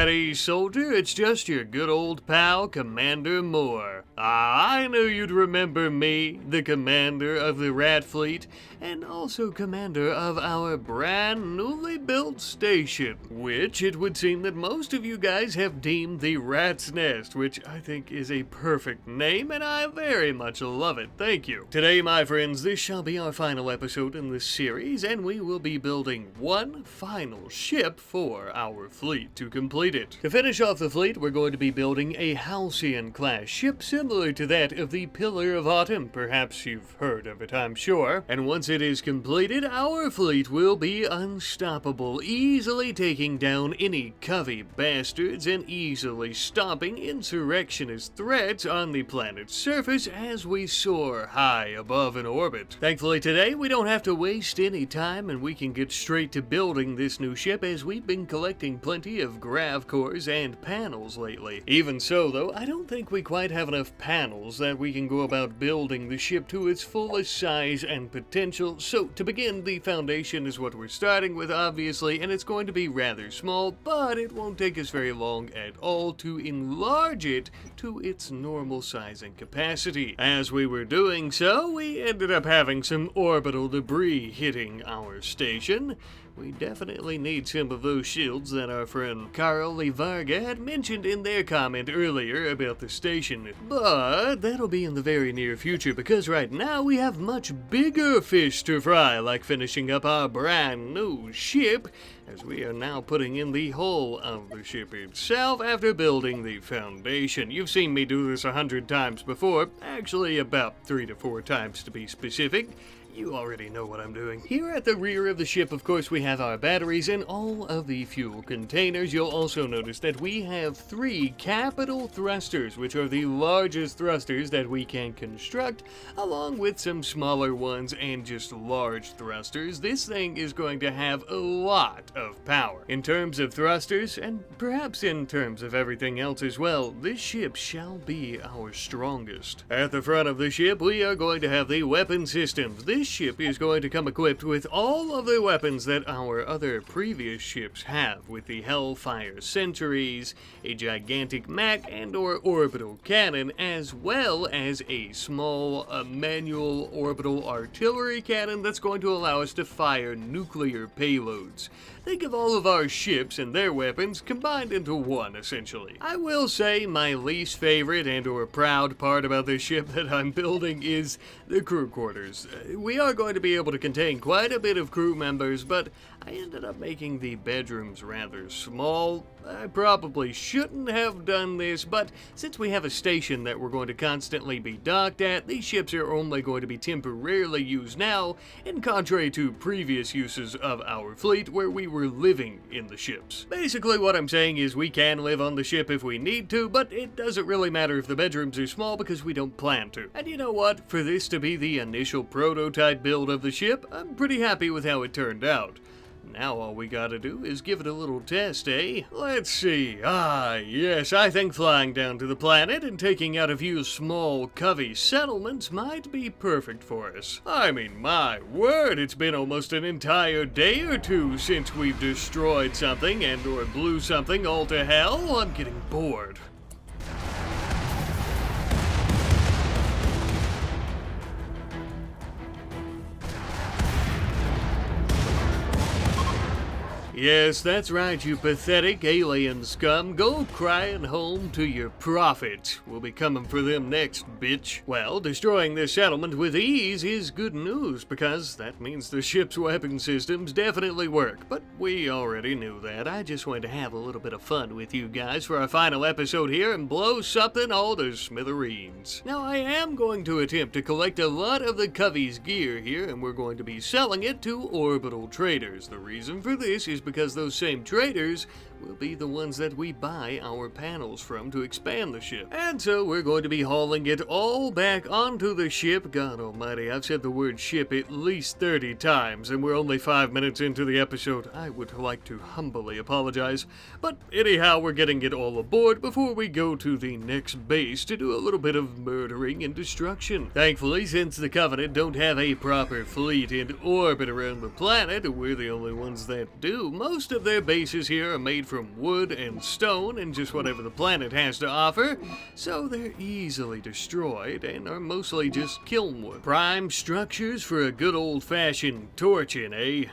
ready, soldier? It's just your good old pal, Commander Moore. I knew you'd remember me, the commander of the Rat Fleet, and also commander of our brand newly built station, which it would seem that most of you guys have deemed the Rat's Nest, which I think is a perfect name, and I very much love it. Thank you. Today, my friends, this shall be our final episode in this series, and we will be building one final ship for our fleet to complete it. To finish off the fleet, we're going to be building a Halcyon-class ship similar to that of the Pillar of Autumn. Perhaps you've heard of it, I'm sure. And once it is completed, our fleet will be unstoppable, easily taking down any covey bastards and easily stopping insurrectionist threats on the planet's surface as we soar high above in orbit. Thankfully today, we don't have to waste any time and we can get straight to building this new ship as we've been collecting plenty of grav cores and panels lately. Even so though, I don't think we quite have enough panels that we can go about building the ship to its fullest size and potential, so to begin, the foundation is what we're starting with obviously, and it's going to be rather small, but it won't take us very long at all to enlarge it to its normal size and capacity. As we were doing so, we ended up having some orbital debris hitting our station. We definitely need some of those shields that our friend Carl Varga had mentioned in their comment earlier about the station. But that'll be in the very near future because right now we have much bigger fish to fry, like finishing up our brand new ship, as we are now putting in the hull of the ship itself after building the foundation. You've seen me do this 100 times before, actually about 3 to 4 times to be specific. You already know what I'm doing. Here at the rear of the ship, of course, we have our batteries and all of the fuel containers. You'll also notice that we have 3 capital thrusters, which are the largest thrusters that we can construct, along with some smaller ones and just large thrusters. This thing is going to have a lot of power. In terms of thrusters, and perhaps in terms of everything else as well, this ship shall be our strongest. At the front of the ship, we are going to have the weapon systems. This ship is going to come equipped with all of the weapons that our other previous ships have, with the Hellfire Sentries, a gigantic mech and/or orbital cannon, as well as a small manual orbital artillery cannon that's going to allow us to fire nuclear payloads. Think of all of our ships and their weapons combined into one, essentially. I will say my least favorite and/or proud part about this ship that I'm building is the crew quarters. We are going to be able to contain quite a bit of crew members, but I ended up making the bedrooms rather small. I probably shouldn't have done this, but since we have a station that we're going to constantly be docked at, these ships are only going to be temporarily used now, in contrary to previous uses of our fleet where we were living in the ships. Basically what I'm saying is we can live on the ship if we need to, but it doesn't really matter if the bedrooms are small because we don't plan to. And you know what? For this to be the initial prototype build of the ship, I'm pretty happy with how it turned out. Now all we gotta do is give it a little test, eh? Let's see. Yes, I think flying down to the planet and taking out a few small covey settlements might be perfect for us. I mean, my word, it's been almost an entire day or two since we've destroyed something and/or blew something all to hell. I'm getting bored. Yes, that's right, you pathetic alien scum. Go crying home to your prophet. We'll be coming for them next, bitch. Well, destroying this settlement with ease is good news, because that means the ship's weapon systems definitely work. But we already knew that. I just wanted to have a little bit of fun with you guys for our final episode here and blow something all to smithereens. Now, I am going to attempt to collect a lot of the Covey's gear here, and we're going to be selling it to orbital traders. The reason for this is because those same traders will be the ones that we buy our panels from to expand the ship. And so we're going to be hauling it all back onto the ship. God almighty, I've said the word ship at least 30 times, and we're only 5 minutes into the episode. I would like to humbly apologize. But anyhow, we're getting it all aboard before we go to the next base to do a little bit of murdering and destruction. Thankfully, since the Covenant don't have a proper fleet in orbit around the planet, we're the only ones that do. Most of their bases here are made from wood and stone and just whatever the planet has to offer, so they're easily destroyed and are mostly just kiln wood. Prime structures for a good old-fashioned torching, eh?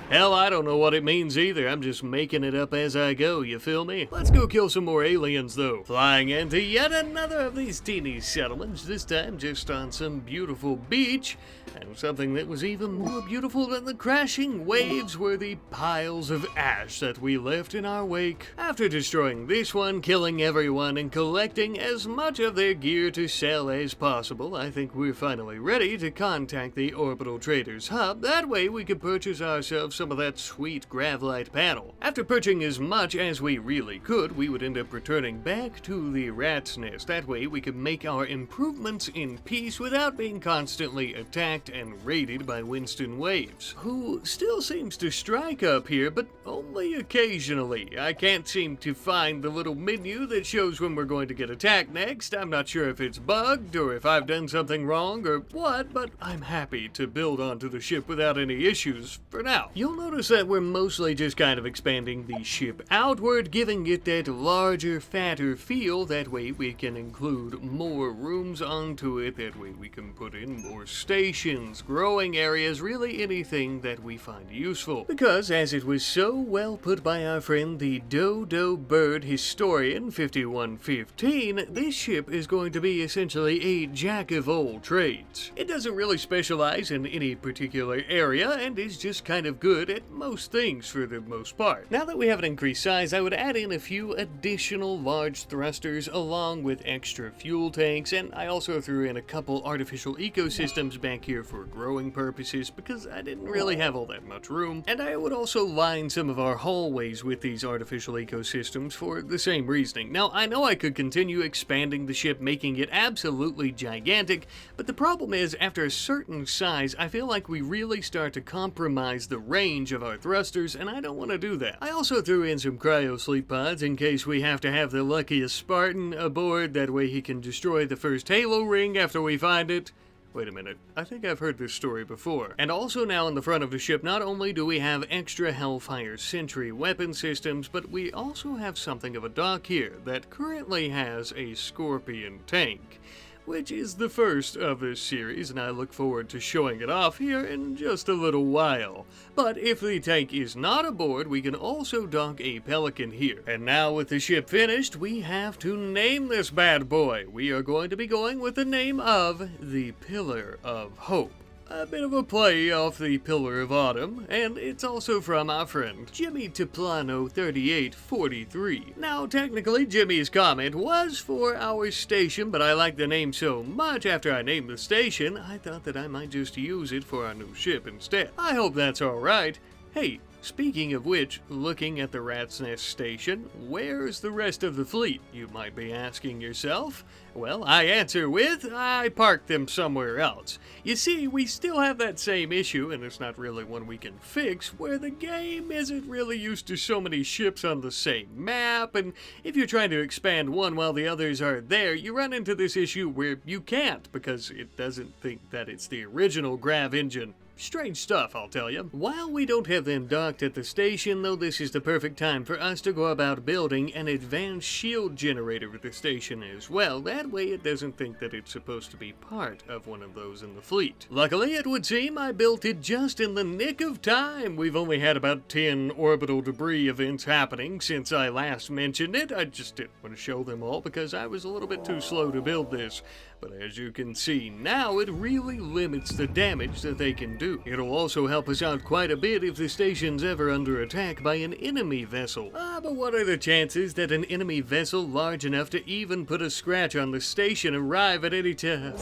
Hell, I don't know what it means either. I'm just making it up as I go, you feel me? Let's go kill some more aliens, though. Flying into yet another of these teeny settlements, this time just on some beautiful beach. And something that was even more beautiful than the crashing waves were the piles of ash that we left in our wake. After destroying this one, killing everyone, and collecting as much of their gear to sell as possible, I think we're finally ready to contact the Orbital Traders Hub. That way we could purchase ourselves some of that sweet Gravlite panel. After purchasing as much as we really could, we would end up returning back to the Rat's Nest. That way we could make our improvements in peace without being constantly attacked and raided by Winston Waves, who still seems to strike up here, but only occasionally. I can't seem to find the little menu that shows when we're going to get attacked next. I'm not sure if it's bugged or if I've done something wrong or what, but I'm happy to build onto the ship without any issues for now. You'll notice that we're mostly just kind of expanding the ship outward, giving it that larger, fatter feel. That way we can include more rooms onto it. That way we can put in more stations, growing areas, really anything that we find useful. Because, as it was so well put by our friend the Dodo Bird Historian 5115, this ship is going to be essentially a jack of all trades. It doesn't really specialize in any particular area and is just kind of good at most things for the most part. Now that we have an increased size, I would add in a few additional large thrusters along with extra fuel tanks, and I also threw in a couple artificial ecosystems back here for growing purposes because I didn't really have all that much room, and I would also line some of our hallways with these artificial ecosystems for the same reasoning. Now, I know I could continue expanding the ship, making it absolutely gigantic, but the problem is, after a certain size, I feel like we really start to compromise the range of our thrusters, and I don't want to do that. I also threw in some cryo sleep pods in case we have to have the luckiest Spartan aboard. That way he can destroy the first Halo ring after we find it. Wait a minute, I think I've heard this story before. And also now in the front of the ship, not only do we have extra Hellfire Sentry weapon systems, but we also have something of a dock here that currently has a Scorpion tank, which is the first of this series, and I look forward to showing it off here in just a little while. But if the tank is not aboard, we can also dock a Pelican here. And now with the ship finished, we have to name this bad boy. We are going to be going with the name of the Pillar of Hope. A bit of a play off the Pillar of Autumn, and it's also from our friend Jimmy Teplano 3843. Now, technically, Jimmy's comment was for our station, but I like the name so much after I named the station, I thought that I might just use it for our new ship instead. I hope that's alright. Hey, speaking of which, looking at the Rat's Nest station, where's the rest of the fleet, you might be asking yourself? Well, I answer with, I parked them somewhere else. You see, we still have that same issue, and it's not really one we can fix, where the game isn't really used to so many ships on the same map, and if you're trying to expand one while the others are there, you run into this issue where you can't, because it doesn't think that it's the original Grav engine. Strange stuff, I'll tell you. While we don't have them docked at the station, though, this is the perfect time for us to go about building an advanced shield generator at the station as well. That way it doesn't think that it's supposed to be part of one of those in the fleet. Luckily, it would seem I built it just in the nick of time. We've only had about 10 orbital debris events happening since I last mentioned it. I just didn't want to show them all because I was a little bit too slow to build this. But as you can see now, it really limits the damage that they can do. It'll also help us out quite a bit if the station's ever under attack by an enemy vessel. But what are the chances that an enemy vessel large enough to even put a scratch on the station arrive at any time?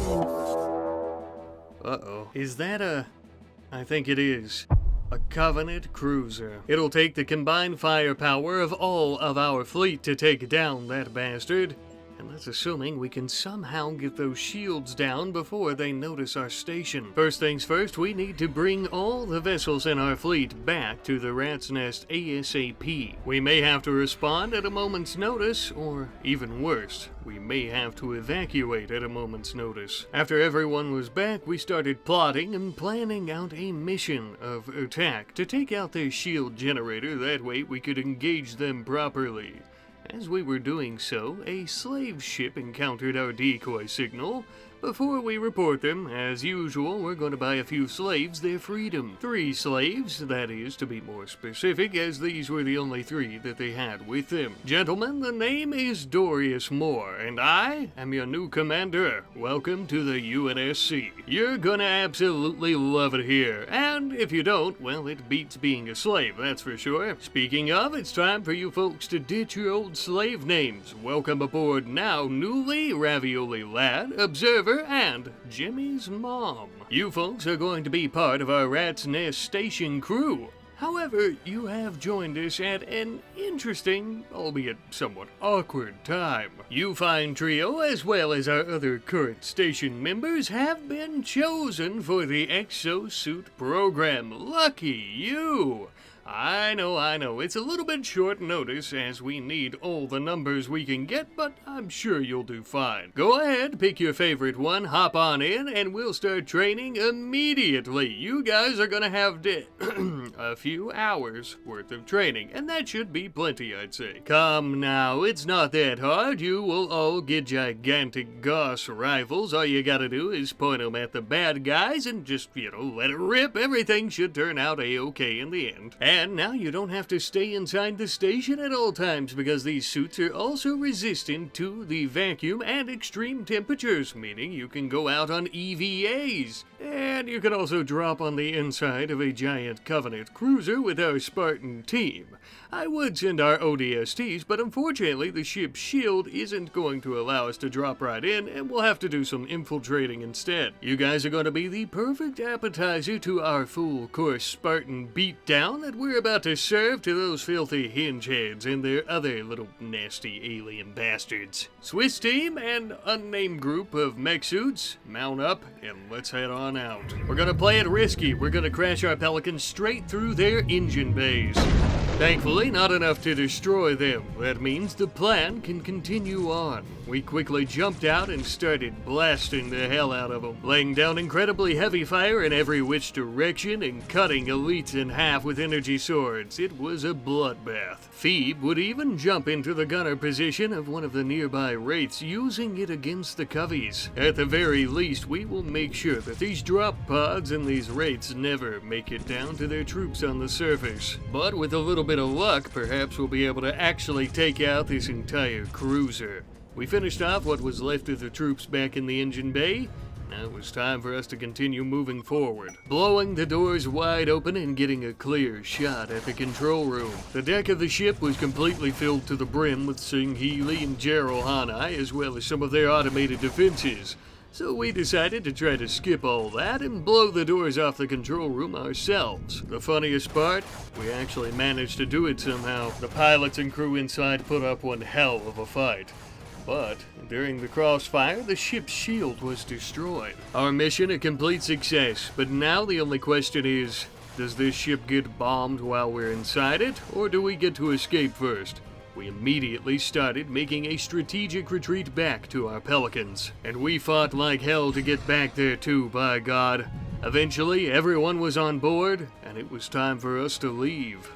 Uh-oh. Is that a... I think it is. A Covenant cruiser. It'll take the combined firepower of all of our fleet to take down that bastard. And that's assuming we can somehow get those shields down before they notice our station. First things first, we need to bring all the vessels in our fleet back to the Rat's Nest ASAP. We may have to respond at a moment's notice, or even worse, we may have to evacuate at a moment's notice. After everyone was back, we started plotting and planning out a mission of attack to take out their shield generator. That way we could engage them properly. As we were doing so, a slave ship encountered our decoy signal. Before we report them, as usual, we're going to buy a few slaves their freedom. 3 slaves, that is, to be more specific, as these were the only 3 that they had with them. Gentlemen, the name is Dorius Moore, and I am your new commander. Welcome to the UNSC. You're gonna absolutely love it here, and if you don't, well, it beats being a slave, that's for sure. Speaking of, it's time for you folks to ditch your old slave names. Welcome aboard now, newly Ravioli Lad, Observer, and Jimmy's mom. You folks are going to be part of our Rat's Nest station crew. However, you have joined us at an interesting, albeit somewhat awkward time. You fine trio, as well as our other current station members, have been chosen for the exosuit program. Lucky you! I know, it's a little bit short notice as we need all the numbers we can get, but I'm sure you'll do fine. Go ahead, pick your favorite one, hop on in, and we'll start training immediately. You guys are gonna have a few hours worth of training, and that should be plenty, I'd say. Come now, it's not that hard. You will all get gigantic Gauss rifles. All you gotta do is point them at the bad guys and just, let it rip. Everything should turn out a-okay in the end. And now you don't have to stay inside the station at all times because these suits are also resistant to the vacuum and extreme temperatures, meaning you can go out on EVAs. And you can also drop on the inside of a giant Covenant cruiser with our Spartan team. I would send our ODSTs, but unfortunately the ship's shield isn't going to allow us to drop right in, and we'll have to do some infiltrating instead. You guys are going to be the perfect appetizer to our full-course Spartan beatdown that we're about to serve to those filthy hingeheads and their other little nasty alien bastards. Swiss team and unnamed group of mech suits, mount up and let's head on out. We're gonna play it risky. We're gonna crash our Pelicans straight through their engine bays. Thankfully, not enough to destroy them. That means the plan can continue on. We quickly jumped out and started blasting the hell out of them, laying down incredibly heavy fire in every which direction and cutting elites in half with energy swords. It was a bloodbath. Phoebe would even jump into the gunner position of one of the nearby wraiths, using it against the coveys. At the very least, we will make sure that these drop pods and these wraiths never make it down to their troops on the surface. But with a little bit of luck, perhaps we'll be able to actually take out this entire cruiser. We finished off what was left of the troops back in the engine bay. Now it was time for us to continue moving forward, blowing the doors wide open and getting a clear shot at the control room. The deck of the ship was completely filled to the brim with Sing Healy and Gerald Hanai, as well as some of their automated defenses. So we decided to try to skip all that and blow the doors off the control room ourselves. The funniest part, we actually managed to do it somehow. The pilots and crew inside put up one hell of a fight. But during the crossfire, the ship's shield was destroyed. Our mission a complete success, but now the only question is, does this ship get bombed while we're inside it, or do we get to escape first? We immediately started making a strategic retreat back to our Pelicans, and we fought like hell to get back there too, by God. Eventually, everyone was on board, and it was time for us to leave.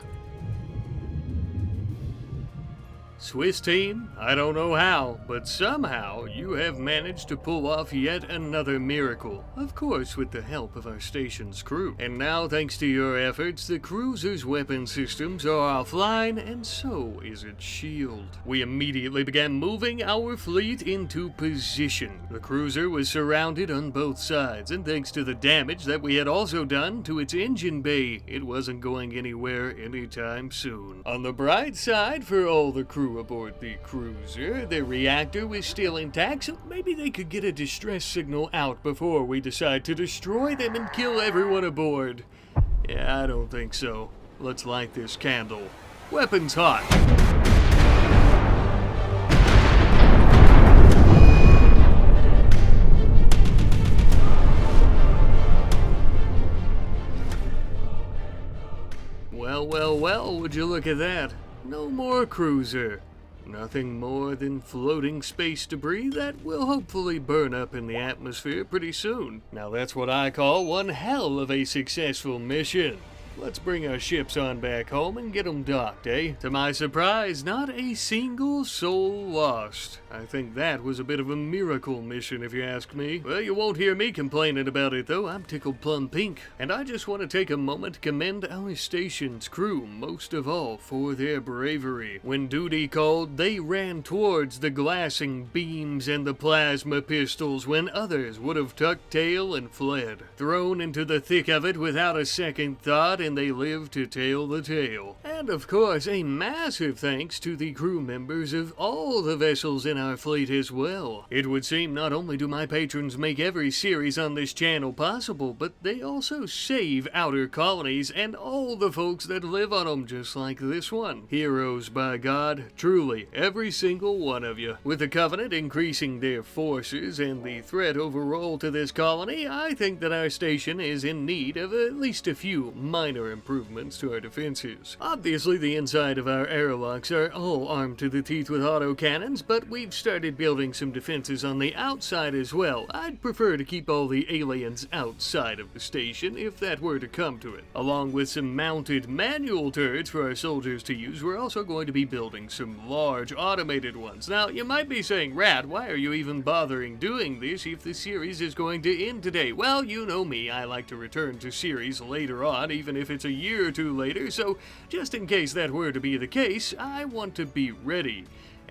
Swiss team, I don't know how, but somehow you have managed to pull off yet another miracle. Of course, with the help of our station's crew. And now, thanks to your efforts, the cruiser's weapon systems are offline, and so is its shield. We immediately began moving our fleet into position. The cruiser was surrounded on both sides, and thanks to the damage that we had also done to its engine bay, it wasn't going anywhere anytime soon. On the bright side for all the crew aboard the cruiser, the reactor was still intact, so maybe they could get a distress signal out before we decide to destroy them and kill everyone aboard. Yeah, I don't think so. Let's light this candle. Weapons hot. Well, would you look at that? No more cruiser. Nothing more than floating space debris that will hopefully burn up in the atmosphere pretty soon. Now that's what I call one hell of a successful mission. Let's bring our ships on back home and get them docked, eh? To my surprise, not a single soul lost. I think that was a bit of a miracle mission, if you ask me. Well, you won't hear me complaining about it, though. I'm tickled plum pink. And I just want to take a moment to commend our station's crew, most of all, for their bravery. When duty called, they ran towards the glassing beams and the plasma pistols when others would have tucked tail and fled. Thrown into the thick of it without a second thought, and they lived to tell the tale. And of course, a massive thanks to the crew members of all the vessels in our fleet as well. It would seem not only do my patrons make every series on this channel possible, but they also save outer colonies and all the folks that live on them, just like this one. Heroes, by God, truly, every single one of you. With the Covenant increasing their forces and the threat overall to this colony, I think that our station is in need of at least a few minor improvements to our defenses. Obviously, the inside of our airlocks are all armed to the teeth with autocannons, but we've started building some defenses on the outside as well. I'd prefer to keep all the aliens outside of the station if that were to come to it. Along with some mounted manual turrets for our soldiers to use, we're also going to be building some large automated ones. Now, you might be saying, Rad, why are you even bothering doing this if the series is going to end today? Well, you know me, I like to return to series later on, even if it's a year or two later, so just in case that were to be the case, I want to be ready.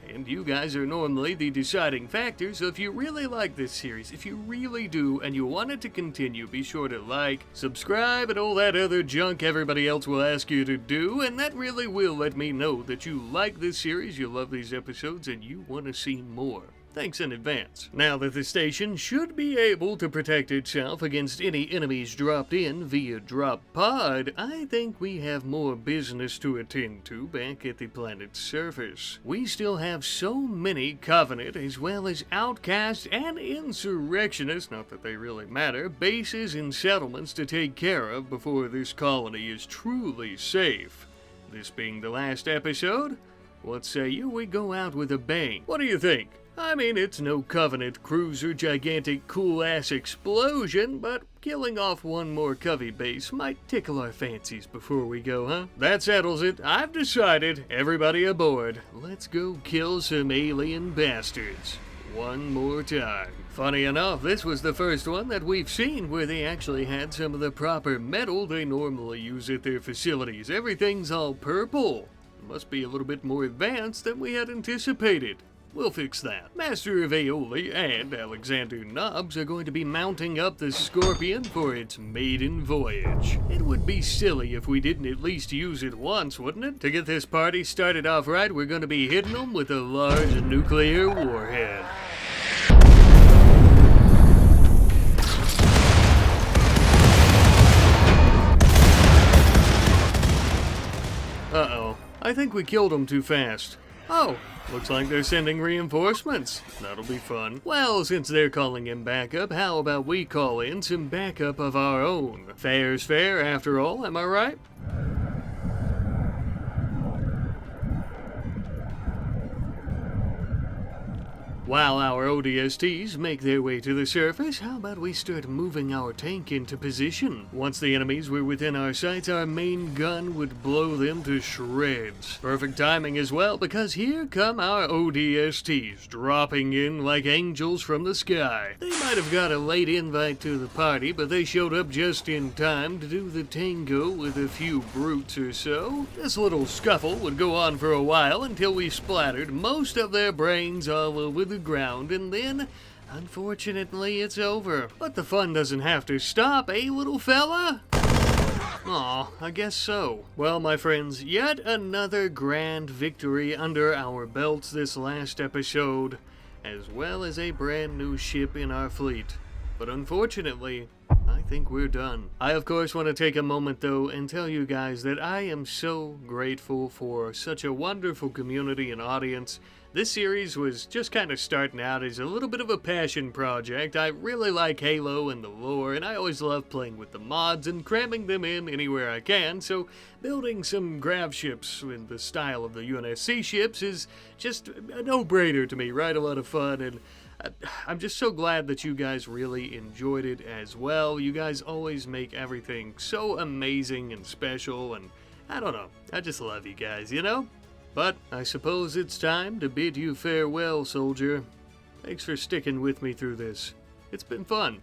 And you guys are normally the deciding factor, so if you really like this series, if you really do, and you want it to continue, be sure to like, subscribe, and all that other junk everybody else will ask you to do, and that really will let me know that you like this series, you love these episodes, and you want to see more. Thanks in advance. Now that the station should be able to protect itself against any enemies dropped in via drop pod, I think we have more business to attend to back at the planet's surface. We still have so many Covenant as well as outcast and insurrectionists, not that they really matter, bases and settlements to take care of before this colony is truly safe. This being the last episode, what say you we go out with a bang? What do you think? I mean, it's no Covenant cruiser gigantic cool-ass explosion, but killing off one more Covey base might tickle our fancies before we go, huh? That settles it. I've decided. Everybody aboard. Let's go kill some alien bastards. One more time. Funny enough, this was the first one that we've seen where they actually had some of the proper metal they normally use at their facilities. Everything's all purple. Must be a little bit more advanced than we had anticipated. We'll fix that. Master of Aeoli and Alexander Nobbs are going to be mounting up the Scorpion for its maiden voyage. It would be silly if we didn't at least use it once, wouldn't it? To get this party started off right, we're going to be hitting them with a large nuclear warhead. Uh-oh. I think we killed them too fast. Oh, looks like they're sending reinforcements. That'll be fun. Well, since they're calling in backup, how about we call in some backup of our own? Fair's fair, after all, am I right? While our ODSTs make their way to the surface, how about we start moving our tank into position? Once the enemies were within our sights, our main gun would blow them to shreds. Perfect timing as well, because here come our ODSTs, dropping in like angels from the sky. They might have got a late invite to the party, but they showed up just in time to do the tango with a few brutes or so. This little scuffle would go on for a while until we splattered most of their brains all over the ground, and then, unfortunately, it's over. But the fun doesn't have to stop, eh, little fella? Aw, I guess so. Well, my friends, yet another grand victory under our belts this last episode, as well as a brand new ship in our fleet. But unfortunately, I think we're done. I, of course, want to take a moment, though, and tell you guys that I am so grateful for such a wonderful community and audience. This series was just kind of starting out as a little bit of a passion project. I really like Halo and the lore, and I always love playing with the mods and cramming them in anywhere I can, so building some Gravships in the style of the UNSC ships is just a no-brainer to me, right? A lot of fun, and I'm just so glad that you guys really enjoyed it as well. You guys always make everything so amazing and special, and I don't know, I just love you guys, you know? But I suppose it's time to bid you farewell, soldier. Thanks for sticking with me through this. It's been fun.